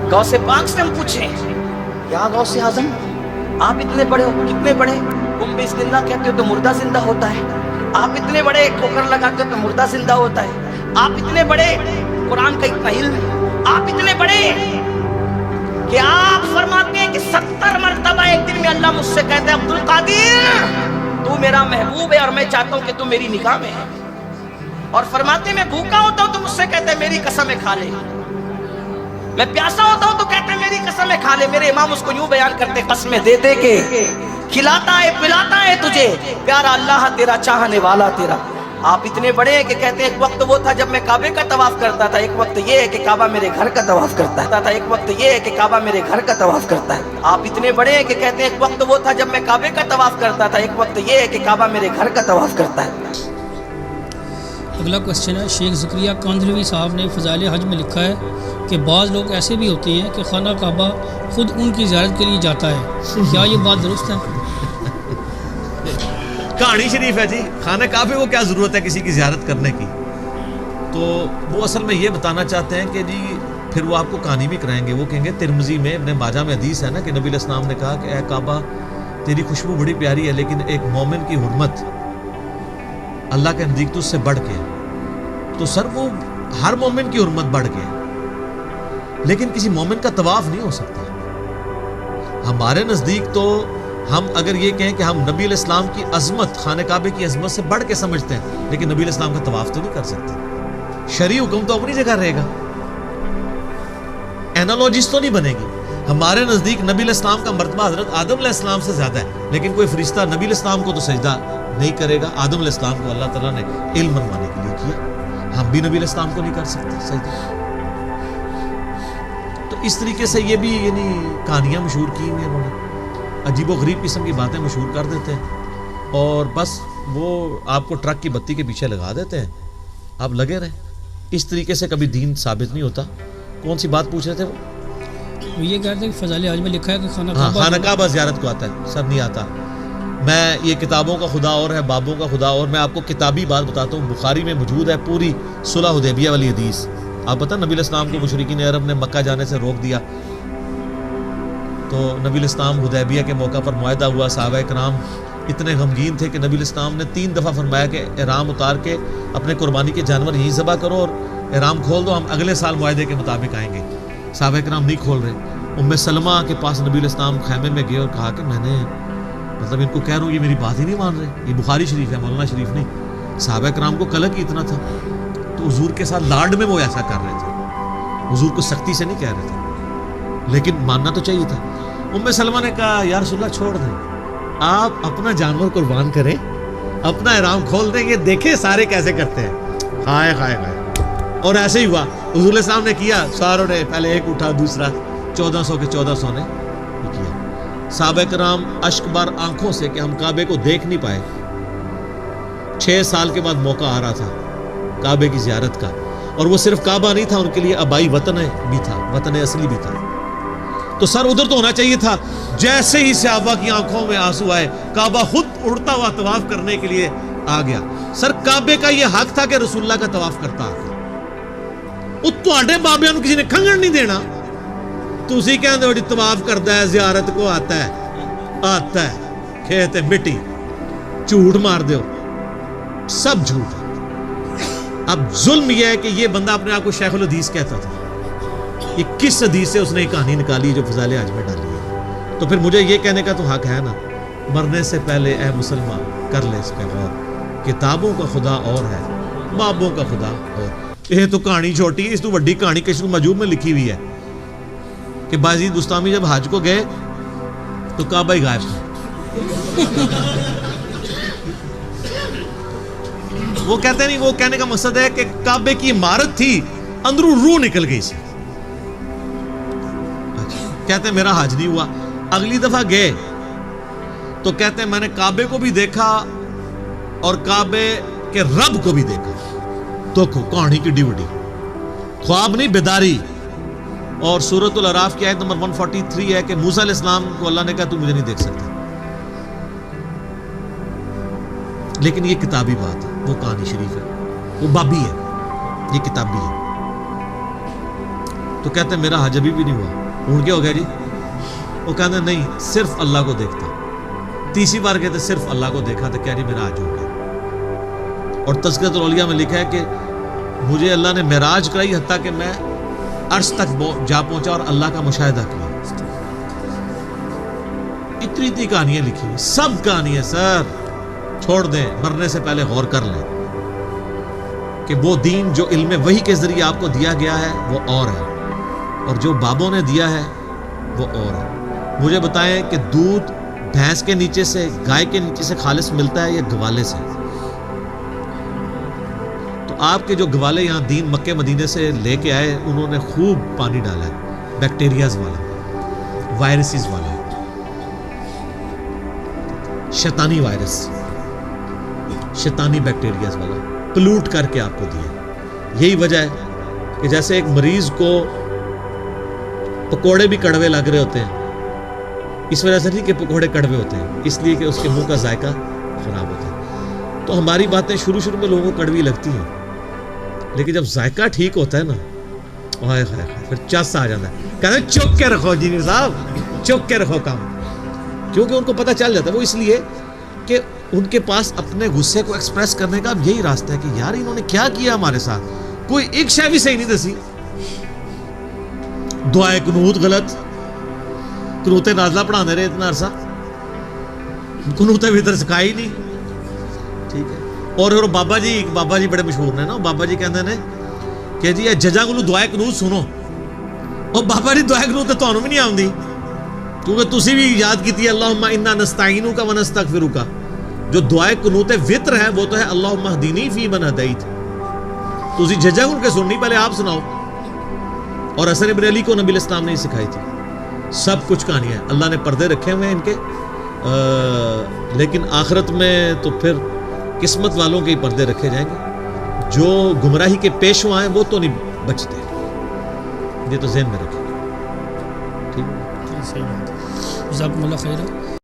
गौसे पाक से हम पूछे, या गौसे आजम आप इतने बड़े हो, कितने बड़े, तुम भी जिंदा कहते हो तो मुर्दा जिंदा होता है, आप इतने बड़े ठोकर लगाते हो तो मुर्दा जिंदा होता है, आप इतने बड़े, कुरान का इतना इल्म, आप इतने बड़े कि आप फरमाते हैं कि 70 मरतबा एक दिन में अल्लाह मुझसे कहते हैं अब्दुल कादिर तू मेरा महबूब है और मैं चाहता हूं कि तू मेरी निगाह में है। और फरमाते मैं भूखा होता हूं तो मुझसे कहते हैं मेरी कसम खा ले, मैं प्यासा होता हूं तो कहते हैं मेरी कसम खा ले। मेरे इमाम उसको यूं बयान करते कसमें दे दे के खिलाता है पिलाता है तुझे प्यारा अल्लाह तेरा चाहने वाला तेरा। आप इतने बड़े हैं कि कहते हैं एक वक्त वो था जब मैं काबे का तवाफ करता था, एक वक्त ये है कि काबा मेरे घर का तवाफ करता था, एक वक्त ये है कि काबा मेरे घर का तवाफ करता है। आप इतने बड़े हैं कि कहते हैं एक वक्त वो था जब मैं काबे का तवाफ करता था, एक वक्त ये है कि काबा मेरे घर का तवाफ करता है। अगला क्वेश्चन है, शेख ज़करिया कांदलवी साहब ने फ़ज़ाइल हज में लिखा है कि बाज़ लोग ऐसे भी होते हैं कि खाना काबा खुद उनकी ज़ियारत के लिए जाता है, क्या ये बात दुरुस्त है? कहानी शरीफ है जी, खाने काबे को क्या ज़रूरत है किसी की ज़ियारत करने की। तो वो असल में ये बताना चाहते हैं कि जी फिर वो आपको कहानी भी कराएंगे। वो कहेंगे तिरमिज़ी में इब्न माजा में हदीस है ना कि नबी अलैहिस्सलाम ने कहा कि ए काबा तेरी खुशबू बड़ी प्यारी है लेकिन एक मोमिन की हुर्मत अल्लाह के नज़दीक तो उससे बढ़ के, तो सर वो हर मोमिन की हुर्मत बढ़ के, लेकिन किसी मोमिन का तवाफ नहीं हो सकता। हमारे नज़दीक तो हम अगर ये कहें कि हम नबी अलैहिस्सलाम की अज़मत खाने काबे की अज़मत से बढ़ के समझते हैं, लेकिन नबी अलैहिस्सलाम का तवाफ तो नहीं कर सकते। शरई हुक्म तो अपनी जगह रहेगा, एनालॉजिस तो नहीं बनेगी। हमारे नज़दीक नबी अलैहिस्सलाम का मर्तबा हज़रत आदम अलैहिस्सलाम से ज़्यादा है, लेकिन कोई फरिश्ता नबी अलैहिस्सलाम को तो सजदा नहीं करेगा। आदम अलैहिस्सलाम को अल्लाह ताला ने इल्म मनवाने के लिए किया, हम भी नबी अलैहिस्सलाम को नहीं कर सकते सजदा। तो इस तरीके से ये भी यानी कहानियाँ मशहूर की हुई हैं उन्होंने, अजीब व गरीब किस्म की बातें मशहूर कर देते हैं और बस वो आपको ट्रक की बत्ती के पीछे लगा देते हैं, आप लगे रहें। इस तरीके से कभी दीन साबित नहीं होता। कौन सी बात पूछ रहे थे वो? ये कह रहे थे कि फ़ज़ाइल हज में लिखा है कि खाना काबा ज़ियारत को आता है, सर नहीं आता। मैं ये किताबों का खुदा और है, बाबों का खुदा और। मैं आपको किताबी बात बताता हूँ, बुखारी में मौजूद है पूरी सुलह हुदैबिया वाली हदीस। आप पता नबी अलैहिस्सलाम को मुशरिकीन अरब ने मक्का जाने से रोक दिया, तो नबी अलैहिस्सलाम हुदैबिया के मौका पर मुआहदा हुआ। सहाबा इकराम इतने गमगीन थे कि नबी अलैहिस्सलाम ने 3 दफ़ा फरमाया कि एहराम उतार के अपने कुर्बानी के जानवर यहीं ज़बह करो और एहराम खोल दो, हम अगले साल मुआहदे के मुताबिक आएंगे। सहाबा इकराम नहीं खोल रहे। उम्मे सलमा के पास नबी अलैहिस्सलाम खैमे में गए और कहा कि मैंने मतलब इनको कह रहा हूँ ये मेरी बात ही नहीं मान रहे। ये बुखारी शरीफ है, मौलाना शरीफ नहीं। सहाबा इकराम को कलक ही इतना था, तो हुजूर के साथ लाड में वो ऐसा कर रहे थे, हुजूर को सख्ती से नहीं कह रहे थे, लेकिन मानना तो चाहिए था। उम्मे सलमा ने कहा या रसूलल्लाह छोड़ दें, आप अपना जानवर कुर्बान करें, अपना एहराम खोल दें, ये देखें सारे कैसे करते हैं। हाय हाय हाय। और ऐसे ही हुआ, हुजूर साहब ने किया, सारों ने पहले एक उठा, दूसरा 1400 के 1400 ने किया। सहाबा किराम अश्कबार आंखों से कि हम काबे को देख नहीं पाए। 6 साल के बाद मौका आ रहा था काबे की ज़ियारत का, और वो सिर्फ काबा नहीं था, उनके लिए आबाई वतन भी था, वतन असली भी था। तो सर उधर तो होना चाहिए था। जैसे ही सहाबा की आंखों में आंसू आए, काबा खुद उड़ता हुआ तवाफ करने के लिए आ गया। सर काबे का यह हक था कि रसूलुल्लाह का तवाफ करता आके। बाबिया किसी ने खंगण नहीं देना। तुसी कहते हो जी तवाफ करता है, ज़ियारत को आता है, खेत है मिट्टी, झूठ मार दो, सब झूठ है। अब जुल्म यह है कि यह बंदा अपने आप को शेखुल हदीस कहता था। ये किस हदीस से उसने कहानी निकाली जो फ़ज़ाइल हज में डाली है? तो फिर मुझे ये कहने का तो हक है ना, मरने से पहले ए मुसलमान कर ले इस पे गौर, किताबों का खुदा और है, बाबों का खुदा और। ये तो कहानी छोटी है, इस तो बड़ी कहानी कश्फ मजूब में लिखी हुई है कि बायज़ीद बुस्तामी जब हज को गए तो काबा ही गायब था। वो कहते नहीं, वो कहने का मकसद है कि काबे की इमारत थी, अंदरों रूह निकल गई सी। कहते मेरा हज नहीं हुआ। अगली दफा गए तो कहते मैंने काबे को भी देखा और काबे के रब को भी देखा। तो कहानी की डिवडी, ख्वाब नहीं बेदारी। और सूरतुल अराफ की आयत नंबर 143 है कि मूसा अलैहिस्सलाम को अल्लाह ने कहा तू मुझे नहीं देख सकता। लेकिन ये किताबी बात है, वो कहानी शरीफ है, वो बाबी है, ये किताबी है। تو کہتے ہیں میرا حج ابھی بھی نہیں ہوا. اونٹ کیا ہو گیا جی؟ وہ کہتے ہیں نہیں صرف اللہ کو دیکھتا. تیسری بار کہتے صرف اللہ کو دیکھا تو کہہ رہی میرا حج ہو گیا. اور تذکرۃ الاولیاء میں لکھا ہے کہ مجھے اللہ نے معراج کرائی حتیٰ کہ میں عرش تک جا پہنچا اور اللہ کا مشاہدہ کیا. اتنی کہانیاں لکھی ہیں, سب کہانیاں سر چھوڑ دیں, مرنے سے پہلے غور کر لیں کہ وہ دین جو علم وحی کے ذریعے آپ کو دیا گیا ہے وہ اور ہے, اور جو بابوں نے دیا ہے وہ اور ہے. مجھے بتائیں کہ دودھ بھینس کے نیچے سے, گائے کے نیچے سے خالص ملتا ہے یا گوالے سے؟ تو آپ کے جو گوالے یہاں دین مکے مدینے سے لے کے آئے, انہوں نے خوب پانی ڈالا ہے, بیکٹیریاز والا, وائرسز والا, شیطانی وائرس, شیطانی بیکٹیریاز والا پلوٹ کر کے آپ کو دیا. یہی وجہ ہے کہ جیسے ایک مریض کو پکوڑے بھی کڑوے لگ رہے ہوتے ہیں, اس وجہ سے نہیں کہ پکوڑے کڑوے ہوتے ہیں, اس لیے کہ اس کے منہ کا ذائقہ خراب ہوتا ہے. تو ہماری باتیں شروع میں لوگوں کو کڑوی لگتی ہیں, لیکن جب ذائقہ ٹھیک ہوتا ہے نا, پھر چس آ جاتا ہے. کہتے ہیں چک کے رکھو جی صاحب, چک کے رکھو کام, کیونکہ ان کو پتہ چل جاتا ہے. وہ اس لیے کہ ان کے پاس اپنے غصے کو ایکسپریس کرنے کا اب یہی راستہ ہے کہ یار انہوں نے کیا کیا ہمارے ساتھ, کوئی ایک شے بھی صحیح نہیں دسی. دعائے قنوت غلط, قنوت نازلہ پڑھانے رہے اتنا عرصہ, قنوت وتر سکھائی نہیں. ٹھیک ہے. اور بابا جی بڑے مشہور نے نا, بابا جی کہتے ہیں کہ جی ججا کو دعائے قنوت سنو, اور بابا جی دعائے قنوت تو بھی نہیں آتی, کیونکہ تسی بھی یاد کی تھی اللہم انا نستعینک و نستغفرک. جو دعائے قنوت وتر ہے وہ تو ہے اللہم اہدنی فی من ہدیت. تسی ججا ان کے سننی, پہلے آپ سناؤ. اور حسن ابن علی کو نبی علیہ السلام نے ہی سکھائی تھی. سب کچھ کہانیاں, اللہ نے پردے رکھے ہوئے ہیں ان کے, لیکن آخرت میں تو پھر قسمت والوں کے ہی پردے رکھے جائیں گے. جو گمراہی کے پیشوا ہیں وہ تو نہیں بچتے, یہ تو ذہن میں رکھیں. ٹھیک ہے, صحیح بات ہے. جزاکم اللہ خیر.